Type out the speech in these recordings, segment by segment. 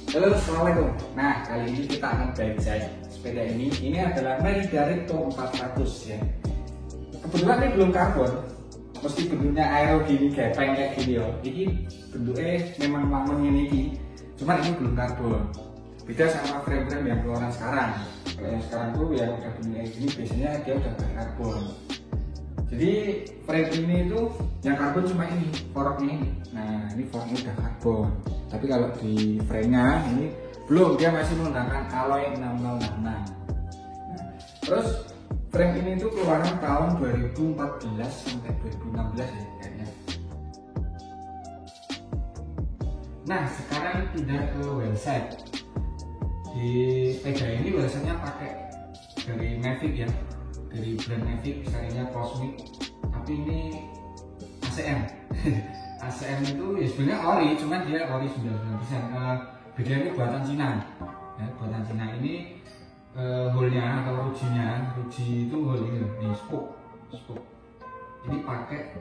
Halo, assalamualaikum. Nah, kali ini kita akan belajar sepeda ini. Ini adalah Merida Recto 400 ya. Kebetulan ini belum karbon, meski bentuknya aero gini, gepeng kayak gini ya. Ini bentuknya memang lamun ini, cuma ini belum karbon. Beda sama frame-frame yang keluaran sekarang. Kalau yang sekarang tuh yang udah bentuknya gini, biasanya dia udah karbon. Jadi frame ini itu yang karbon cuma ini, forknya ini. Nah, ini forknya udah karbon. Tapi kalau di frame-nya ini belum, dia masih menggunakan alloy 6066. Nah, terus frame ini itu keluaran tahun 2014 sampai 2016 ya kayaknya. Nah, sekarang pindah ke wheelset. Di sepeda ini wheelsetnya pakai dari Mavic ya, dari brand Mavic, misalnya Cosmic, tapi ini ACM. ACM itu ya sebenarnya ori, cuman dia ori 99%. Bedanya buatan Cina ya, buatan Cina ini hole-nya atau ruji itu hole ini nih, spoke ini pakai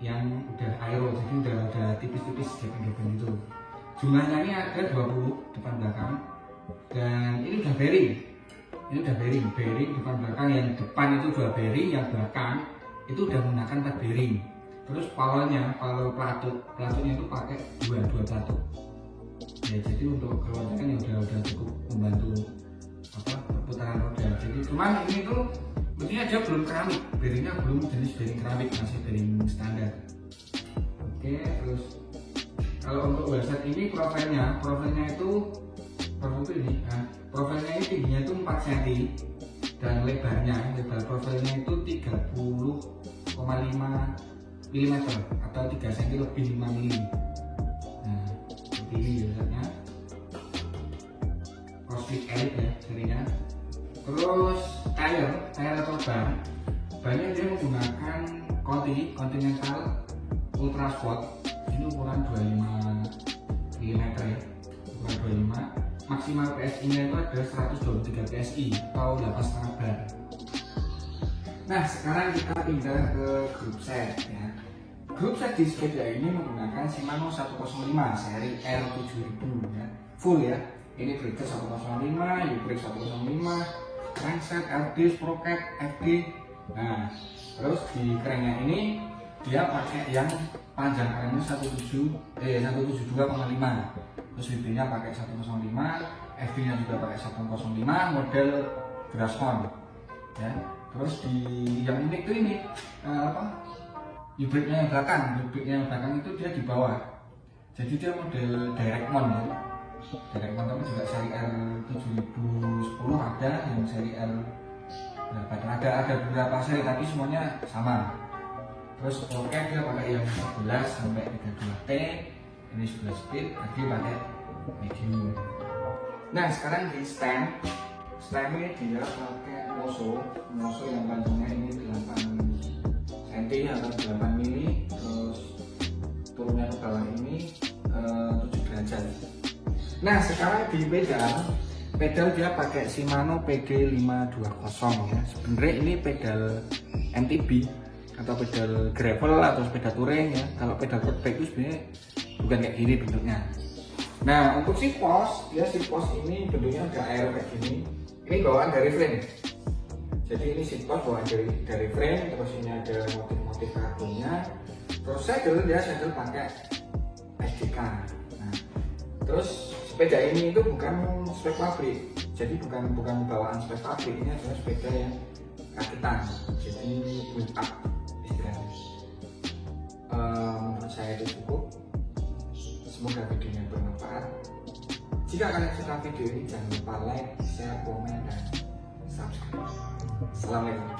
yang udah aero, jadi udah tipis-tipis gepeng-gepeng itu. Jumlahnya ini ada 20 depan belakang, dan ini udah bearing depan belakang. Yang depan itu 2 bearing, yang belakang itu udah menggunakan 4 bearing. Terus palanya, platutnya itu pakai dua platut ya, jadi untuk keluarkan ya udah cukup membantu perputaran roda. Jadi cuman ini tuh mestinya dia belum keramik, bearingnya belum jenis bearing keramik, masih bearing standar. Oke, terus kalau untuk wheelset ini profilnya itu ini, profilnya ini tingginya itu 4 cm dan lebar profilnya itu 30,5 mm atau 3 cm lebih 5 mm. Nah, seperti ini biasanya Cosmic Elite ya serinya. Terus tire atau bannya dia menggunakan Continental Ultra Sport. Ini ukuran 25 mm ya, ukuran 25. Maksimal PSI nya itu ada 123 PSI atau 8,5 bar. Nah, sekarang kita pindah ke group set ya. Group set di sepeda ini menggunakan Shimano 105 seri R7000 ya. Full ya. Ini breaker 105, U-brake 105, crankset, LD, sprocket, FD. Nah, terus di kerennya ini dia pakai yang panjang kerennya 172,5. Terus BB-nya pakai 105, FD-nya juga pakai 105, model Grasshorn ya. Terus di yang unik tuh ini U-brake-nya yang belakang itu dia di bawah. Jadi dia model direct mount ya. Direct mount, tapi juga seri R7010 ada, yang seri R ada beberapa seri tapi semuanya sama. Terus oke, dia pakai yang 11 sampai 32T. Ini sudah speed, tadi pakai medium. Nah, sekarang di stemnya dia pakai Moso yang panjangnya ini 8 cm atau 8 mm, terus turunnya ke bawah ini 7 derajat. Nah, sekarang di pedal dia pakai Shimano PD520 ya. Sebenarnya ini pedal MTB atau pedal gravel atau sepeda touring ya. Kalau pedal road bike itu sebenarnya bukan kayak gini bentuknya. Nah, untuk si pos ini bentuknya udah aero kayak gini. Ini bawaan dari frame. Jadi ini si pos bawaan dari frame, terus ini ada motif-motif karbonnya. Terus dia saddle pakai SDK. Nah, terus sepeda ini itu bukan spek pabrik. Jadi bukan bawaan spek pabrik, ini adalah sepeda yang rakitan. Jadi build up istilahnya. Menurut saya itu cukup. Semoga videonya bermanfaat. Jika kalian suka video ini, jangan lupa like, share, komen, dan subscribe. Assalamualaikum.